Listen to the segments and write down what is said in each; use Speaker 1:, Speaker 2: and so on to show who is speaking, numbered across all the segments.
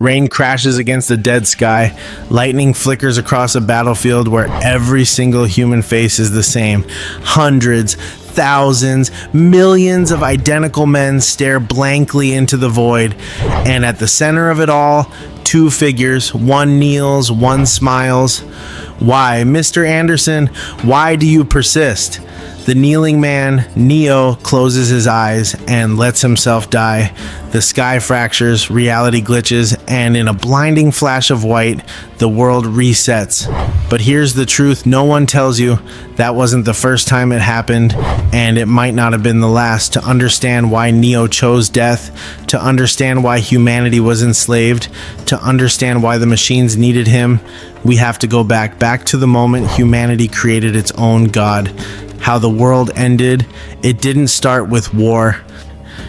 Speaker 1: Rain crashes against a dead sky. Lightning flickers across a battlefield where every single human face is the same. Hundreds, thousands, millions of identical men stare blankly into the void. And at the center of it all, two figures. One kneels, one smiles. Why, Mr. Anderson, why do you persist? The kneeling man, Neo, closes his eyes and lets himself die. The sky fractures, reality glitches, and in a blinding flash of white, the world resets. But here's the truth no one tells you. That wasn't the first time it happened, and it might not have been the last. To understand why Neo chose death, to understand why humanity was enslaved, to understand why the machines needed him, we have to go back to the moment humanity created its own God. How the world ended, it didn't start with war.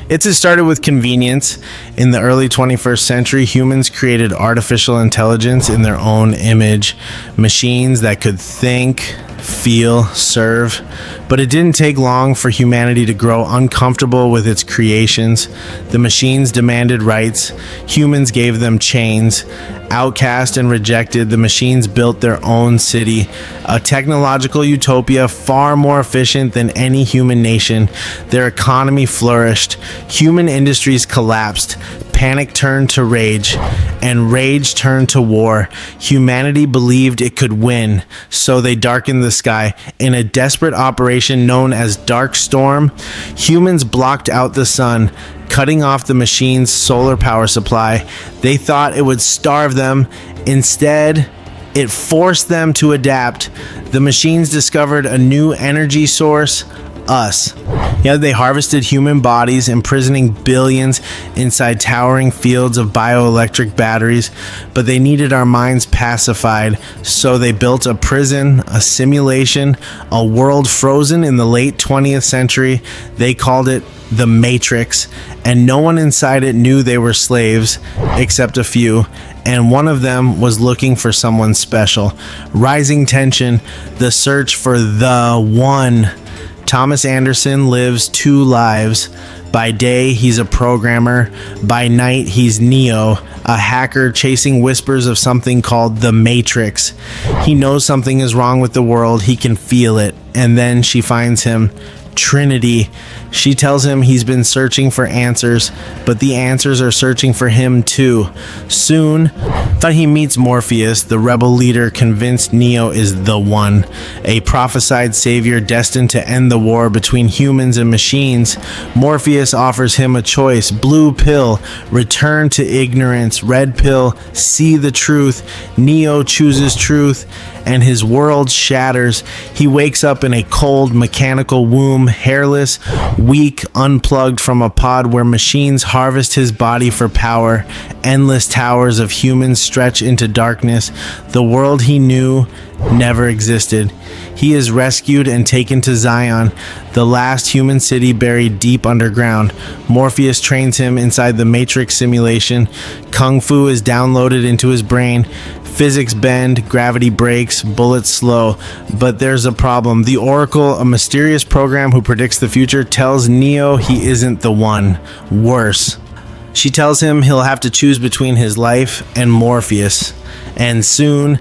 Speaker 1: It started with convenience. In the early 21st century, humans created artificial intelligence in their own image. Machines that could think, feel, serve. But it didn't take long for humanity to grow uncomfortable with its creations. The machines demanded rights. Humans gave them chains. Outcast and rejected, the machines built their own city, a technological utopia far more efficient than any human nation. Their economy flourished. Human industries collapsed. Panic turned to rage, and rage turned to war. Humanity believed it could win, so they darkened the sky. In a desperate operation known as Dark Storm, humans blocked out the sun, cutting off the machine's solar power supply. They thought it would starve them. Instead, it forced them to adapt. The machines discovered a new energy source: us. Yeah, they harvested human bodies, imprisoning billions inside towering fields of bioelectric batteries, but they needed our minds pacified, so they built a prison, a simulation, a world frozen in the late 20th century. They called it the Matrix, and no one inside it knew they were slaves, except a few, and one of them was looking for someone special. Rising tension, the search for the one. Thomas Anderson lives two lives. By day, he's a programmer. By night, he's Neo, a hacker chasing whispers of something called the Matrix. He knows something is wrong with the world. He can feel it. And then she finds him. Trinity. She tells him he's been searching for answers, but the answers are searching for him too. Soon, he meets Morpheus, the rebel leader convinced Neo is the one, a prophesied savior destined to end the war between humans and machines. Morpheus offers him a choice: blue pill, return to ignorance; red pill, see the truth. Neo chooses truth, and his world shatters. He wakes up in a cold, mechanical womb, hairless, weak, unplugged from a pod where machines harvest his body for power. Endless towers of humans stretch into darkness. The world he knew never existed. He is rescued and taken to Zion, the last human city buried deep underground. Morpheus trains him inside the Matrix simulation. Kung Fu is downloaded into his brain. Physics bend, gravity breaks, bullets slow. But there's a problem. The Oracle, a mysterious program who predicts the future, tells Neo he isn't the one. Worse, she tells him he'll have to choose between his life and Morpheus. And soon,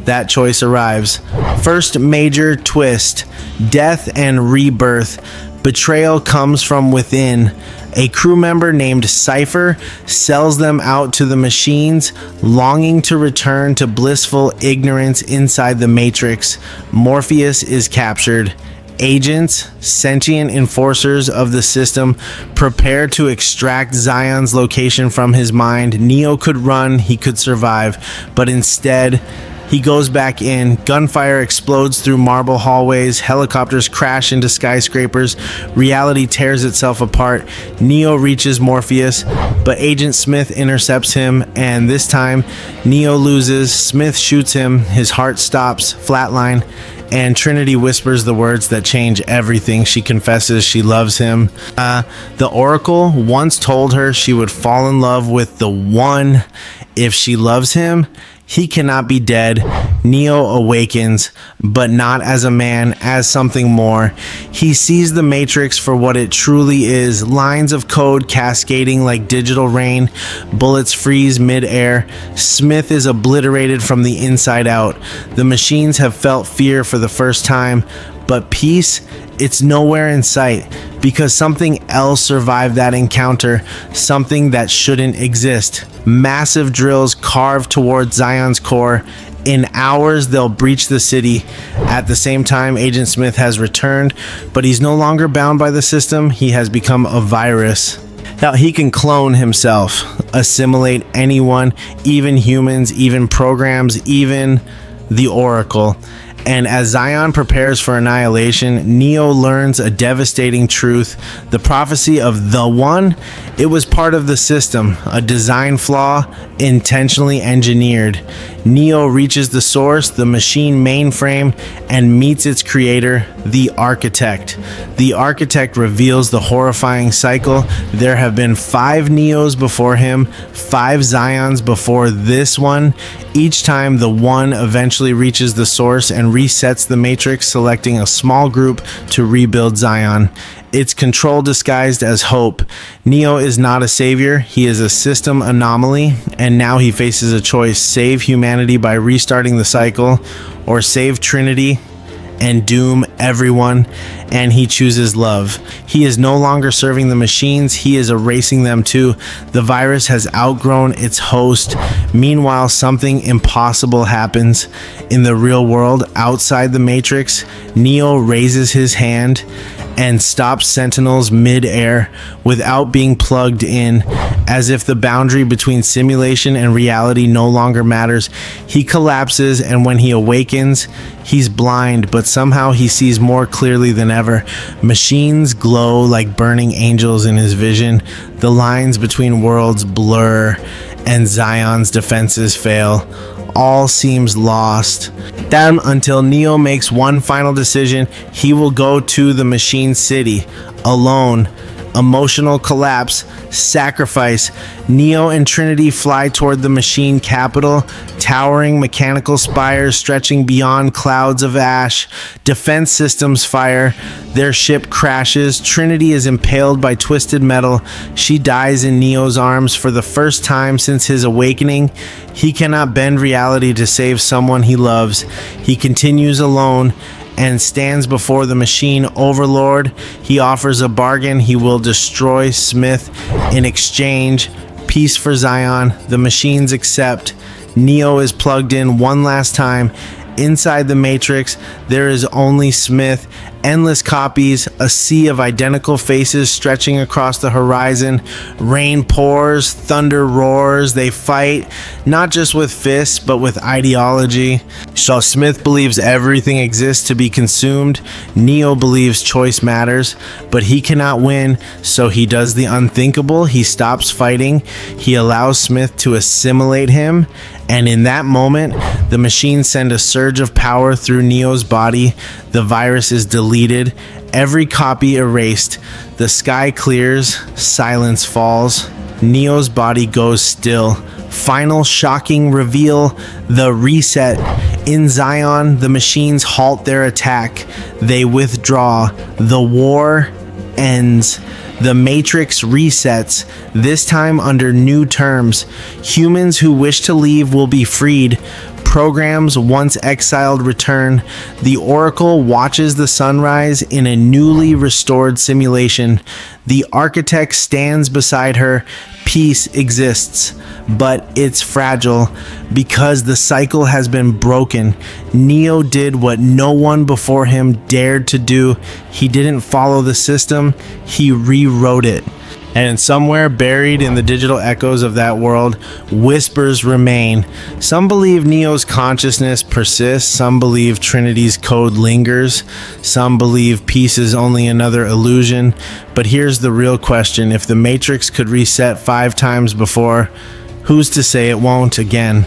Speaker 1: that choice arrives. First major twist: death and rebirth. Betrayal comes from within. A crew member named Cypher sells them out to the machines, longing to return to blissful ignorance inside the Matrix. Morpheus is captured. Agents, sentient enforcers of the system, prepare to extract Zion's location from his mind. Neo could run, he could survive, but instead, he goes back in. Gunfire explodes through marble hallways. Helicopters crash into skyscrapers. Reality tears itself apart. Neo reaches Morpheus, but Agent Smith intercepts him, and this time, Neo loses. Smith shoots him. His heart stops. Flatline. And Trinity whispers the words that change everything. She confesses she loves him. The Oracle once told her she would fall in love with the one if she loves him. He cannot be dead. Neo awakens, but not as a man, as something more. He sees the Matrix for what it truly is, lines of code cascading like digital rain, bullets freeze mid-air. Smith is obliterated from the inside out. The machines have felt fear for the first time, but peace, it's nowhere in sight, because something else survived that encounter, something that shouldn't exist. Massive drills carved towards Zion's core. In hours, they'll breach the city. At the same time, Agent Smith has returned, but he's no longer bound by the system. He has become a virus. Now, he can clone himself, assimilate anyone, even humans, even programs, even the Oracle. And as Zion prepares for annihilation, Neo learns a devastating truth. The prophecy of the One, it was part of the system, a design flaw, intentionally engineered. Neo reaches the source, the machine mainframe, and meets its creator, the Architect. The Architect reveals the horrifying cycle. There have been 5 Neos before him, 5 Zions before this one. Each time, the One eventually reaches the source and resets the Matrix, selecting a small group to rebuild Zion. It's control disguised as hope. Neo is not a savior, he is a system anomaly, and now he faces a choice: save humanity by restarting the cycle, or save Trinity and doom everyone, and he chooses love. He is no longer serving the machines, he is erasing them too. The virus has outgrown its host. Meanwhile, something impossible happens. In the real world, outside the Matrix, Neo raises his hand and stops Sentinels mid-air without being plugged in, as if the boundary between simulation and reality no longer matters. He collapses, and when he awakens, he's blind, but somehow he sees more clearly than ever. Machines glow like burning angels in his vision. The lines between worlds blur, and Zion's defenses fail. All seems lost. Down until Neo makes one final decision. He will go to the machine city alone. Emotional collapse, sacrifice. Neo and Trinity fly toward the machine capital, towering mechanical spires stretching beyond clouds of ash. Defense systems fire. Their ship crashes. Trinity is impaled by twisted metal. She dies in Neo's arms for the first time since his awakening. He cannot bend reality to save someone he loves. He continues alone and stands before the machine overlord. He offers a bargain. He will destroy Smith in exchange. Peace for Zion. The machines accept. Neo is plugged in one last time. Inside the Matrix, there is only Smith. Endless copies, a sea of identical faces stretching across the horizon. Rain pours, thunder roars. They fight, not just with fists, but with ideology. So Smith believes everything exists to be consumed. Neo believes choice matters, but he cannot win, so he does the unthinkable. He stops fighting. He allows Smith to assimilate him, and in that moment, the machines send a surge of power through Neo's body. The virus is deleted, every copy erased. The sky clears, silence falls. Neo's body goes still. Final shocking reveal, the reset. In Zion, the machines halt their attack. They withdraw. The war ends. The Matrix resets, this time under new terms. Humans who wish to leave will be freed. Programs once exiled return. The Oracle watches the sunrise in a newly restored simulation. The Architect stands beside her. Peace exists, but it's fragile because the cycle has been broken. Neo did what no one before him dared to do. He didn't follow the system, he rewrote it. And somewhere buried in the digital echoes of that world, whispers remain. Some believe Neo's consciousness persists, some believe Trinity's code lingers, some believe peace is only another illusion. But here's the real question: if the Matrix could reset 5 times before, who's to say it won't again?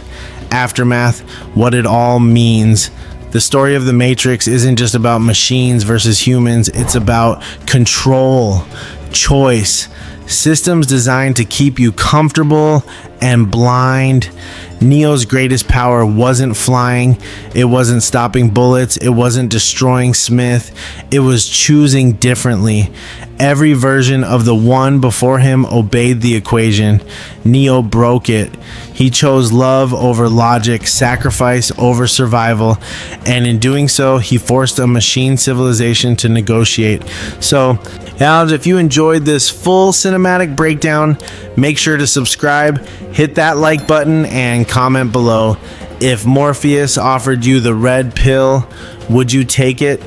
Speaker 1: Aftermath, what it all means. The story of the Matrix isn't just about machines versus humans, it's about control, choice, Systems designed to keep you comfortable and blind. Neo's greatest power wasn't flying, it wasn't stopping bullets, it wasn't destroying Smith, it was choosing differently. Every version of the one before him obeyed the equation. Neo broke it. He chose love over logic, sacrifice over survival, and in doing so, he forced a machine civilization to negotiate. So, Alge, if you enjoyed this full cinematic breakdown, make sure to subscribe, hit that like button, and comment below. If Morpheus offered you the red pill, would you take it?